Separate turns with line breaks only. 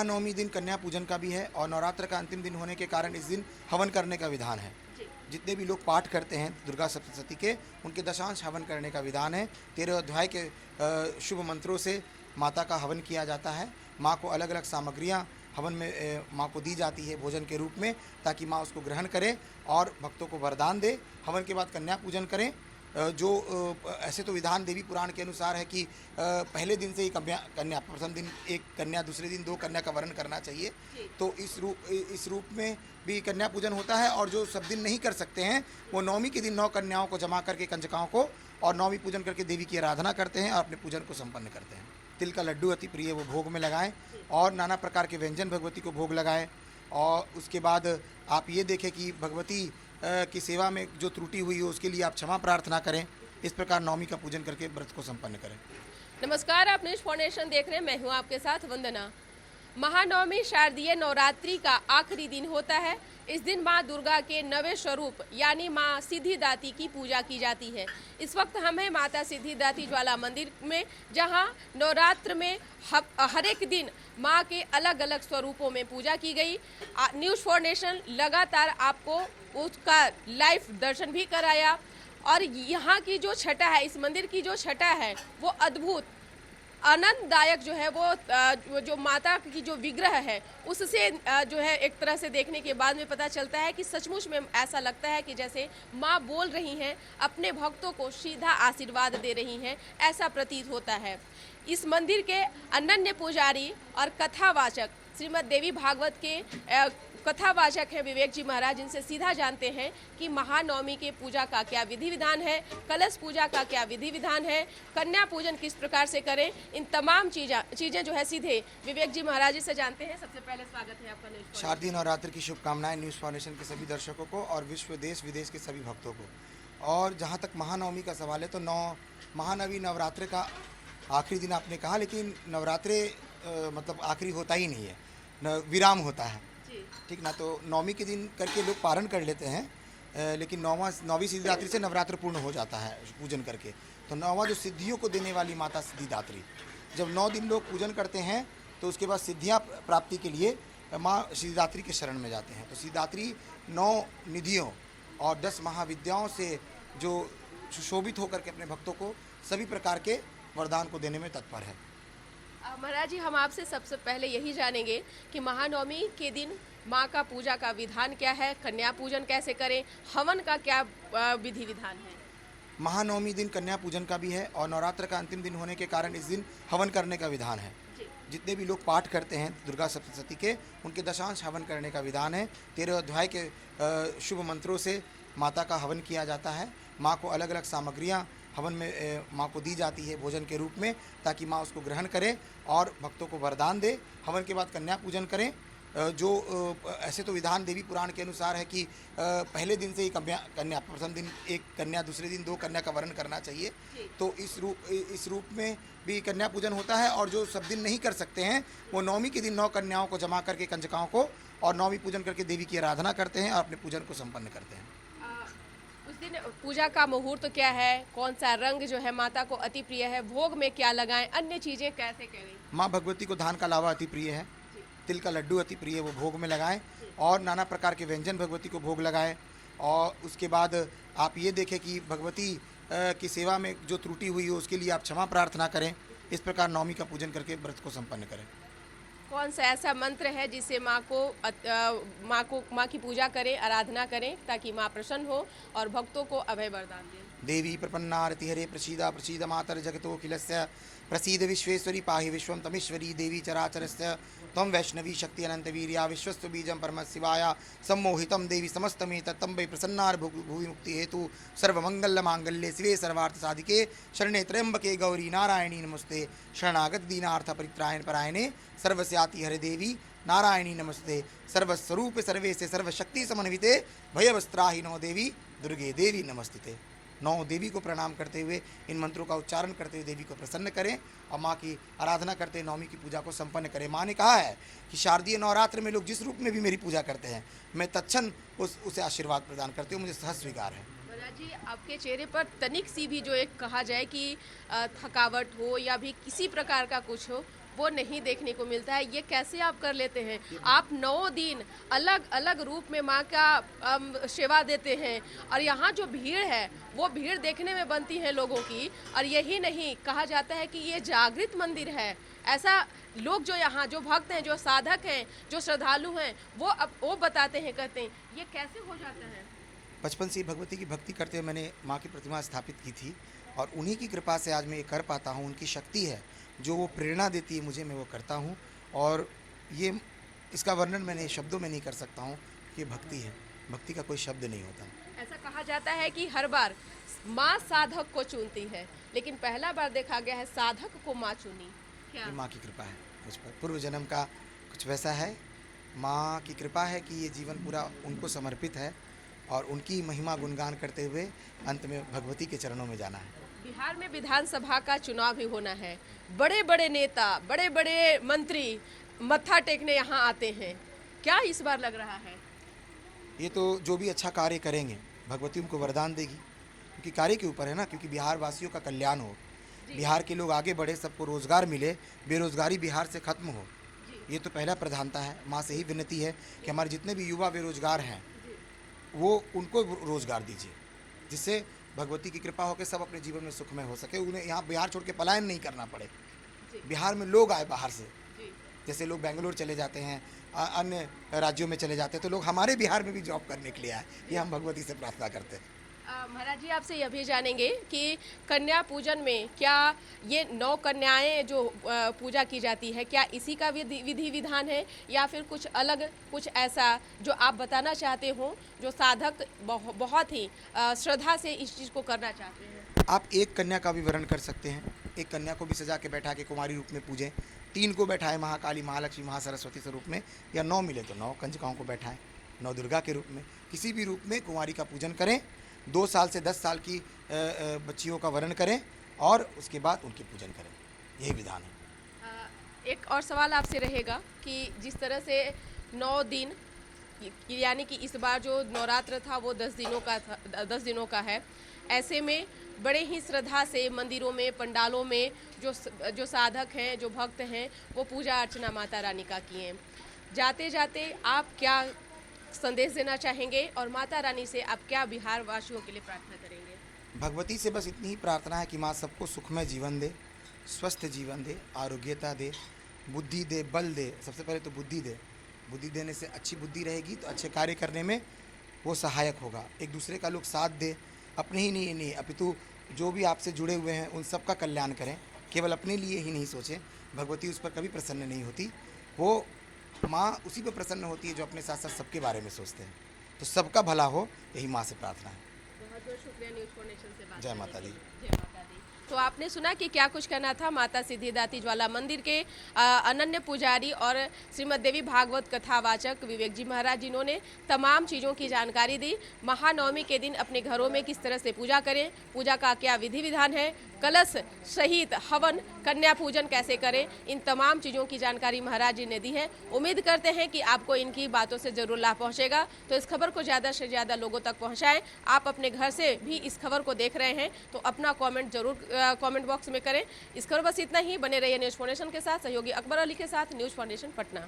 महानवमी दिन कन्या पूजन का भी है और नवरात्र का अंतिम दिन होने के कारण इस दिन हवन करने का विधान है। जितने भी लोग पाठ करते हैं दुर्गा सप्तशती के, उनके दशांश हवन करने का विधान है। 13 अध्याय के शुभ मंत्रों से माता का हवन किया जाता है। माँ को अलग अलग सामग्रियाँ हवन में माँ को दी जाती है भोजन के रूप में, ताकि माँ उसको ग्रहण करे और भक्तों को वरदान दे। हवन के बाद कन्या पूजन करें। जो ऐसे तो विधान देवी पुराण के अनुसार है कि पहले दिन से ही कन्या प्रथम दिन एक कन्या, दूसरे दिन 2 कन्या का वरण करना चाहिए। तो इस रूप में भी कन्या पूजन होता है। और जो सब दिन नहीं कर सकते हैं वो नवमी के दिन 9 कन्याओं को जमा करके कंजकाओं को और नवमी पूजन करके देवी की आराधना करते हैं और अपने पूजन को संपन्न करते हैं। तिल का लड्डू अति प्रिय, वो भोग में लगाएं और नाना प्रकार के व्यंजन भगवती को भोग लगाएं। और उसके बाद आप ये देखें कि भगवती की सेवा में जो त्रुटि हुई हो उसके लिए आप क्षमा प्रार्थना करें। इस प्रकार नवमी का पूजन करके व्रत को संपन्न करें।
नमस्कार, आप न्यूज फाउंडेशन देख रहे हैं। मैं हूं आपके साथ वंदना। महानवमी शारदीय नवरात्रि का आखिरी दिन होता है। इस दिन माँ दुर्गा के नवे स्वरूप यानी माँ सिद्धिदात्री की पूजा की जाती है। इस वक्त हम हैं माता सिद्धिदात्री ज्वाला मंदिर में, जहाँ नवरात्र में हर एक दिन माँ के अलग अलग स्वरूपों में पूजा की गई। न्यूज फाउंडेशन लगातार आपको उसका लाइव दर्शन भी कराया। और यहाँ की जो छटा है, इस मंदिर की जो छटा है वो अद्भुत आनंददायक जो है वो जो माता की जो विग्रह है उससे जो है एक तरह से देखने के बाद में पता चलता है कि सचमुच में ऐसा लगता है कि जैसे माँ बोल रही हैं, अपने भक्तों को सीधा आशीर्वाद दे रही हैं, ऐसा प्रतीत होता है। इस मंदिर के अनन्य पुजारी और कथावाचक श्रीमद् देवी भागवत के कथावाचक हैं विवेक जी महाराज, जिनसे सीधा जानते हैं कि महानवमी के पूजा का क्या विधि विधान है, कलश पूजा का क्या विधि विधान है, कन्या पूजन किस प्रकार से करें, इन तमाम चीजें जो है सीधे विवेक जी महाराज से जानते हैं। सबसे पहले स्वागत है आपका न्यूज।
शारदीय नवरात्र की शुभकामनाएं न्यूज़ फाउंडेशन के सभी दर्शकों को और विश्व देश विदेश के सभी भक्तों को। और जहाँ तक महानवमी का सवाल है तो महानवमी नवरात्र का आखिरी दिन आपने कहा, लेकिन नवरात्रे मतलब आखिरी होता ही नहीं है, विराम होता है, ठीक ना। तो नवमी के दिन करके लोग पारण कर लेते हैं, लेकिन नौवीं सिद्धिदात्री से नवरात्र पूर्ण हो जाता है पूजन करके। तो नौवां जो सिद्धियों को देने वाली माता सिद्धिदात्री, जब 9 दिन लोग पूजन करते हैं तो उसके बाद सिद्धियां प्राप्ति के लिए माँ सिद्धिदात्री के शरण में जाते हैं। तो सिद्धिदात्री 9 निधियों और 10 महाविद्याओं से जो सुशोभित होकर के अपने भक्तों को सभी प्रकार के वरदान को देने में तत्पर है।
महाराज जी, हम आपसे सबसे पहले यही जानेंगे कि महानवमी के दिन माँ का पूजा का विधान क्या है, कन्या पूजन कैसे करें, हवन का क्या विधि विधान है।
महानवमी दिन कन्या पूजन का भी है और नवरात्र का अंतिम दिन होने के कारण इस दिन हवन करने का विधान है। जितने भी लोग पाठ करते हैं दुर्गा सप्तशती के, उनके दशांश हवन करने का विधान है। 13 अध्याय के शुभ मंत्रों से माता का हवन किया जाता है। माँ को अलग अलग सामग्रियाँ हवन में माँ को दी जाती है भोजन के रूप में, ताकि माँ उसको ग्रहण करे और भक्तों को वरदान दे। हवन के बाद कन्या पूजन करें। जो ऐसे तो विधान देवी पुराण के अनुसार है कि पहले दिन से ही कन्या प्रथम दिन एक कन्या, दूसरे दिन 2 कन्या का वरण करना चाहिए। तो इस रूप में भी कन्या पूजन होता है। और जो सब दिन नहीं कर सकते हैं वो नवमी के दिन 9 कन्याओं को जमा करके कंजकाओं को और नवमी पूजन करके देवी की आराधना करते हैं और अपने पूजन को संपन्न करते हैं।
उस दिन पूजा का मुहूर्त क्या है, कौन सा रंग जो है माता को अति प्रिय है, भोग में क्या लगाएं, अन्य चीजें कैसे करें।
माँ भगवती को धान का लावा अति प्रिय है, तिल का लड्डू अति प्रिय, वो भोग में लगाएं और नाना प्रकार के व्यंजन भगवती को भोग लगाएं। और उसके बाद आप ये देखें कि भगवती की सेवा में जो त्रुटि हुई हो उसके लिए आप क्षमा प्रार्थना करें। इस प्रकार नवमी का पूजन करके व्रत को संपन्न करें।
कौन सा ऐसा मंत्र है जिससे माँ की पूजा करें, आराधना करें, ताकि माँ प्रसन्न हो और भक्तों को अभय वरदान दें।
देवी प्रपन्नारति हरे प्रसीदा प्रसीद मातर जगतोऽखिलस्य प्रसीद विश्वेश्वरी पाहि विश्वं तमीश्वरी देवी चराचरस्य त्वं वैष्णवी शक्ति अनंतवीर्या विश्वस्तु बीजं परमशिवाय सम्मोहितं देवी समस्तमेतत् तं वै प्रसन्नार भुवि मुक्ति हेतु सर्वमंगलमांगल्ये शिवे सर्वार्थ साधिके शरणे त्र्यंबके गौरी नारायणी नमस्ते शरणागत दीनार्थ परित्रायण परायणे सर्वस्याति हरे देवी नारायणी नमस्ते सर्वस्वरूप सर्वेसे सर्वशक्ति समन्विते भयवस्त्राहिनो देवी दुर्गे देवी नमस्ते। 9 देवी को प्रणाम करते हुए इन मंत्रों का उच्चारण करते हुए देवी को प्रसन्न करें और माँ की आराधना करते हुए नवमी की पूजा को संपन्न करें। माँ ने कहा है कि शारदीय नवरात्र में लोग जिस रूप में भी मेरी पूजा करते हैं मैं तत्क्षण उसे आशीर्वाद प्रदान करती हूँ, मुझे सहज स्वीकार है।
जी, आपके चेहरे पर तनिक सी भी जो एक कहा जाए कि थकावट हो या भी किसी प्रकार का कुछ हो, वो नहीं देखने को मिलता है। ये कैसे आप कर लेते हैं? आप 9 दिन अलग अलग रूप में माँ का सेवा देते हैं और यहाँ जो भीड़ है वो भीड़ देखने में बनती है लोगों की। और यही नहीं, कहा जाता है कि ये जागृत मंदिर है। ऐसा लोग जो यहाँ जो भक्त हैं, जो साधक हैं, जो श्रद्धालु हैं, वो बताते हैं, कहते हैं ये कैसे हो जाता है।
बचपन से ही भगवती की भक्ति करते हुए मैंने माँ की प्रतिमा स्थापित की थी और उन्हीं की कृपा से आज मैं ये कर पाता हूँ। उनकी शक्ति है जो वो प्रेरणा देती है मुझे, मैं वो करता हूँ। और ये इसका वर्णन मैंने शब्दों में नहीं कर सकता हूँ कि भक्ति है। भक्ति का कोई शब्द नहीं होता।
ऐसा कहा जाता है कि हर बार माँ साधक को चुनती है, लेकिन पहला बार देखा गया है साधक को माँ चुनी। क्या?
ये माँ की कृपा है मुझ पर। पूर्व जन्म का कुछ वैसा है। माँ की कृपा है कि ये जीवन पूरा उनको समर्पित है और उनकी महिमा गुणगान करते हुए अंत में भगवती के चरणों में जाना है।
बिहार में विधानसभा का चुनाव भी होना है। बड़े बड़े नेता, बड़े बड़े मंत्री मत्था टेकने यहाँ आते हैं। क्या इस बार लग रहा है?
ये तो जो भी अच्छा कार्य करेंगे भगवती उनको वरदान देगी, क्योंकि कार्य के ऊपर है ना। क्योंकि बिहार वासियों का कल्याण हो, बिहार के लोग आगे बढ़े, सबको रोजगार मिले, बेरोजगारी बिहार से खत्म हो, ये तो पहला प्रधानता है। माँ से ही विनती है कि हमारे जितने भी युवा बेरोजगार हैं वो उनको रोजगार दीजिए, जिससे भगवती की कृपा हो के सब अपने जीवन में सुखमय हो सके। उन्हें यहाँ बिहार छोड़ के पलायन नहीं करना पड़े। बिहार में लोग आए बाहर से, जैसे लोग बेंगलोर चले जाते हैं, अन्य राज्यों में चले जाते हैं, तो लोग हमारे बिहार में भी जॉब करने के लिए आए। ये हम भगवती से प्रार्थना करते हैं।
महाराज जी, आपसे यह भी जानेंगे कि कन्या पूजन में क्या ये 9 कन्याएं जो पूजा की जाती है, क्या इसी का विधि विधान है या फिर कुछ अलग, कुछ ऐसा जो आप बताना चाहते हो, जो साधक बहुत ही श्रद्धा से इस चीज़ को करना चाहते हैं?
आप एक कन्या का भी वर्ण कर सकते हैं। एक कन्या को भी सजा के बैठा के कुमारी रूप में पूजें। 3 को बैठाएं महाकाली, महालक्ष्मी, महासरस्वती स्वरूप में, या 9 मिले तो 9 कंजकाओं को बैठाएं 9 दुर्गा के रूप में। किसी भी रूप में कुमारी का पूजन करें। 2 साल से 10 साल की बच्चियों का वर्ण करें और उसके बाद उनकी पूजन करें। यही विधान है।
एक और सवाल आपसे रहेगा कि जिस तरह से 9 दिन, यानी कि इस बार जो नवरात्र था वो 10 दिनों का है। ऐसे में बड़े ही श्रद्धा से मंदिरों में, पंडालों में जो साधक हैं, जो भक्त हैं, वो पूजा अर्चना माता रानी का किए। जाते जाते आप क्या संदेश देना चाहेंगे और माता रानी से आप क्या बिहार वासियों के लिए प्रार्थना करेंगे?
भगवती से बस इतनी ही प्रार्थना है कि माँ सबको सुखमय जीवन दे, स्वस्थ जीवन दे, आरोग्यता दे, बुद्धि दे, बल दे। सबसे पहले तो बुद्धि दे। बुद्धि देने से अच्छी बुद्धि रहेगी तो अच्छे कार्य करने में वो सहायक होगा। एक दूसरे का लोग साथ दे, अपने ही नहीं अपितु जो भी आपसे जुड़े हुए हैं उन सब का कल्याण करें। केवल अपने लिए ही नहीं सोचें। भगवती उस पर कभी प्रसन्न नहीं होती। वो माँ उसी पर प्रसन्न होती है जो अपने साथ साथ सबके बारे में सोचते हैं। तो सबका भला हो, यही माँ से प्रार्थना है।
बहुत बहुत शुक्रिया न्यूज़ फाउंडेशन से बात।
जय माता दी।
जय माता दी। तो आपने सुना कि क्या कुछ कहना था माता सिद्धिदात्री ज्वाला मंदिर के अनन्य पुजारी और श्रीमद देवी भागवत कथावाचक विवेक जी महाराज, जिन्होंने तमाम चीज़ों की जानकारी दी। महानवमी के दिन अपने घरों में किस तरह से पूजा करें, पूजा का क्या विधि विधान है, कलश सहित हवन, कन्या पूजन कैसे करें, इन तमाम चीज़ों की जानकारी महाराज जी ने दी है। उम्मीद करते हैं कि आपको इनकी बातों से ज़रूर लाभ पहुंचेगा। तो इस खबर को ज़्यादा से ज़्यादा लोगों तक पहुंचाएं। आप अपने घर से भी इस खबर को देख रहे हैं तो अपना कमेंट जरूर कमेंट बॉक्स में करें। इस खबर बस इतना ही। बने रहिए न्यूज़ फाउंडेशन के साथ। सहयोगी अकबर अली के साथ, न्यूज़ फाउंडेशन पटना।